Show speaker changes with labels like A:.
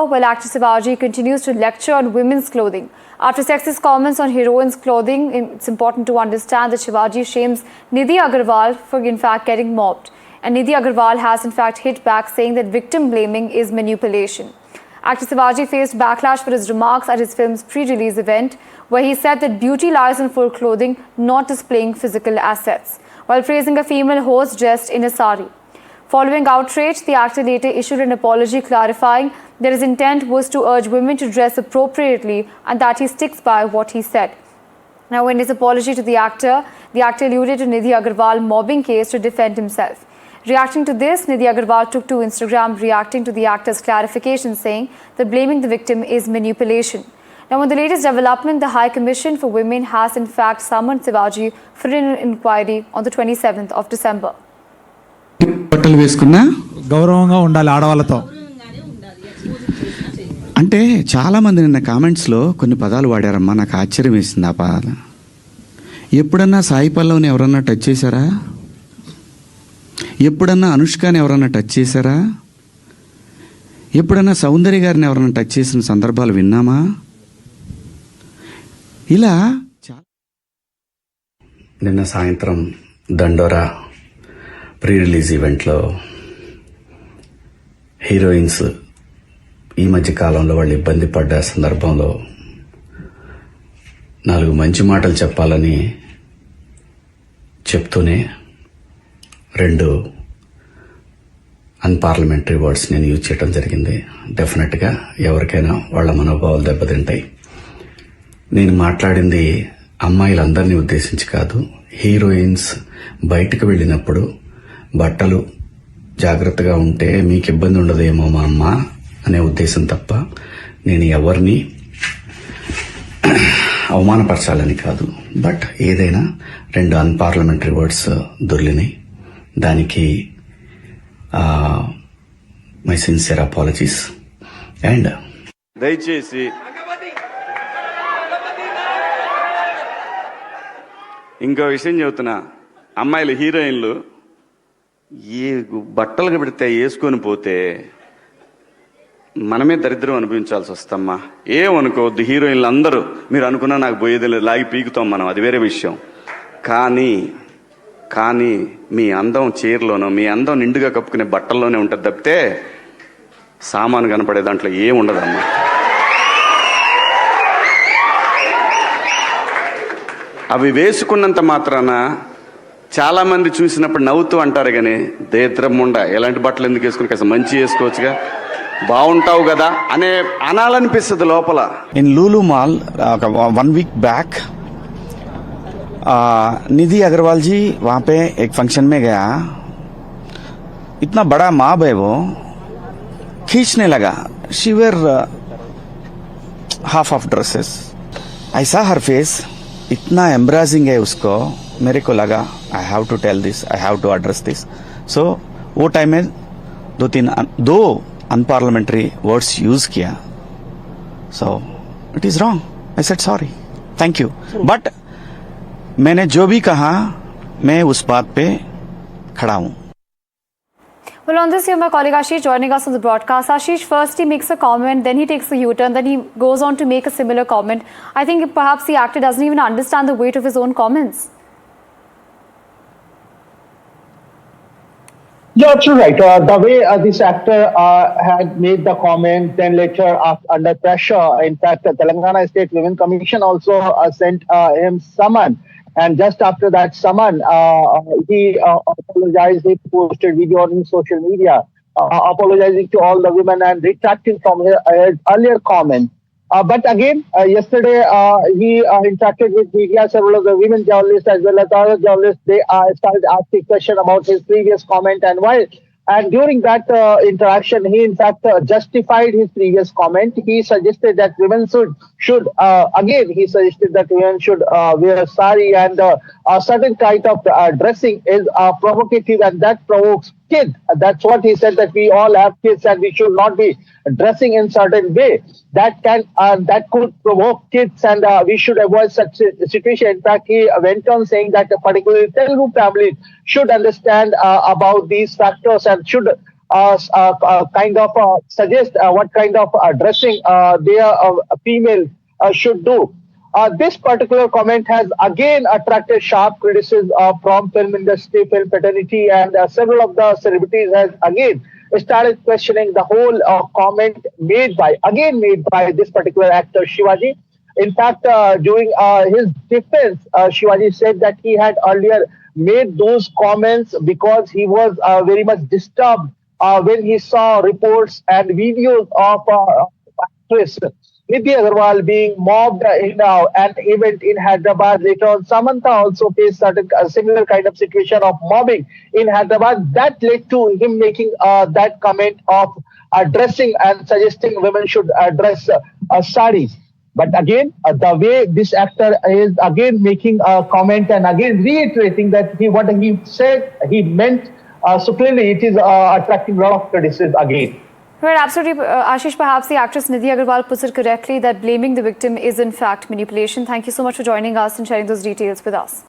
A: While actor Sivaji continues to lecture on women's clothing. After sexist comments on heroines' clothing, it's important to understand that Sivaji shames Nidhhi Agerwal for in fact getting mobbed. And Nidhhi Agerwal has in fact hit back, saying that victim blaming is manipulation. Actor Sivaji faced backlash for his remarks at his film's pre-release event, where he said that beauty lies in full clothing, not displaying physical assets, while praising a female host dressed in a sari. Following outrage, the actor later issued an apology clarifying that his intent was to urge women to dress appropriately and that he sticks by what he said. Now, in his apology to the actor alluded to Nidhhi Agerwal mobbing case to defend himself. Reacting to this, Nidhhi Agerwal took to Instagram reacting to the actor's clarification, saying that blaming the victim is manipulation. Now, in the latest development, the High Commission for Women has in fact summoned Sivaji for an inquiry on the 27th of December.
B: బట్టలు వేసుకున్నా
C: గౌరవంగా ఉండాలి ఆడవాళ్ళతో.
B: అంటే చాలామంది నిన్న కామెంట్స్లో కొన్ని పదాలు వాడారమ్మా, నాకు ఆశ్చర్యం వేసింది ఆ పదాలు. ఎప్పుడన్నా సాయి పల్లవిని ఎవరన్నా టచ్ చేశారా? ఎప్పుడన్నా అనుష్కని ఎవరన్నా టచ్ చేశారా? ఎప్పుడన్నా సౌందర్య గారిని ఎవరన్నా టచ్ చేసిన సందర్భాలు విన్నామా? ఇలా నిన్న సాయంత్రం దండోరా ప్రీ రిలీజ్ ఈవెంట్లో హీరోయిన్స్ ఈ మధ్య కాలంలో వాళ్ళు ఇబ్బంది పడ్డ సందర్భంలో 4 మంచి మాటలు చెప్పాలని చెప్తూనే 2 అన్పార్లమెంటరీ వర్డ్స్ నేను యూజ్ చేయడం జరిగింది. డెఫినెట్గా ఎవరికైనా వాళ్ళ మనోభావాలు దెబ్బతింటాయి. నేను మాట్లాడింది అమ్మాయిలందరినీ ఉద్దేశించి కాదు, హీరోయిన్స్ బయటకు వెళ్ళినప్పుడు బట్టలు జాగ్రత్తగా ఉంటే మీకు ఇబ్బంది ఉండదేమో మా అమ్మ అనే ఉద్దేశం తప్ప నేను ఎవరిని అవమానపరచాలని కాదు. బట్ ఏదైనా 2 అన్పార్లమెంటరీ వర్డ్స్ దొర్లినాయి. దానికి మై సిన్సియర్ అపాలజీస్. అండ్
D: దయచేసి ఇంకో విషయం చెబుతున్నా, అమ్మాయిలు హీరోయిన్లు ఏ బట్టలు పెడితే వేసుకొని పోతే మనమే దరిద్రం అనుభవించాల్సి వస్తమ్మా. ఏమనుకోవద్దు, హీరోయిన్లు అందరూ మీరు అనుకున్నా నాకు పోయేది లేదు, లాగి పీకుతాం మనం, అది వేరే విషయం. కానీ మీ అందం చీరలోనో మీ అందం నిండుగా కప్పుకునే బట్టల్లోనే ఉంటుంది తప్పితే సామాను కనపడే దాంట్లో ఏముండదమ్మా. అవి వేసుకున్నంత మాత్రాన చాలా మంది చూసినప్పుడు నవ్వుతూ అంటారు, కానీ దేద్రముండ ఎలాంటి బట్టలు ఎందుకు వేసుకుని కాస్త మంచి వేసుకోవచ్చుగా, బాగుంటావు కదా అనే అనాలనిపిస్తుంది లోపల.
B: In Lulu mall 1 week back Nidhi Agarwal ji वहाँ पे एक फंक्शन में गया, इतना बड़ा मॉब है वो, खींचने लगा. She wear half of dresses. I saw her face, इतना एम्ब्रासिंग है उसको. मेरे को लगा I have to tell this, I have to address this. So वो टाइम में 2 अनपार्लियामेंट्री वर्ड्स यूज किया. So it is wrong. I said sorry, thank you. But मैंने जो भी कहा मैं उस बात पे खड़ा हूं.
A: Well, on this, you have my colleague Ashish joining us on the broadcast. Ashish, first he makes a comment, then he takes a U-turn, then he goes on to make a similar comment. I think perhaps the actor doesn't even understand the weight of his own comments.
E: You're absolutely right. The way this actor had made the comment, then later under pressure, in fact, the Telangana State Women Commission also sent him summon. And just after that summon, he apologized. He posted video on social media apologizing to all the women and retracting from his earlier comment. But again, yesterday he interacted with media. Several of the women journalists as well as other journalists, they started asking questions about his previous comment and why. And during that interaction, he in fact justified his previous comment. He suggested that women should he suggested that women should wear sari, and a certain kind of dressing is provocative and that provokes kids. That's what he said, that we all have kids and we should not be dressing in certain way. That could provoke kids and we should avoid such situation. In fact, he went on saying that particularly Telugu families should understand about these factors and should kind of suggest what kind of dressing their females should do. This particular comment has again attracted sharp criticism from film industry, film fraternity, and several of the celebrities has again started questioning the whole comment made by this particular actor Shivaji. In fact, during his defense, Shivaji said that he had earlier made those comments because he was very much disturbed when he saw reports and videos of actress Nidhhi Agerwal being mobbed in an event in Hyderabad. Later on, Samantha also faced certain similar kind of situation of mobbing in Hyderabad. That led to him making that comment of dressing and suggesting women should dress saris. But again, the way this actor is again making a comment and again reiterating that what he said, he meant so clearly, it is attracting a lot of criticism again.
A: Right, absolutely. Ashish, perhaps the actress Nidhhi Agerwal puts it correctly that blaming the victim is in fact manipulation. Thank you so much for joining us and sharing those details with us.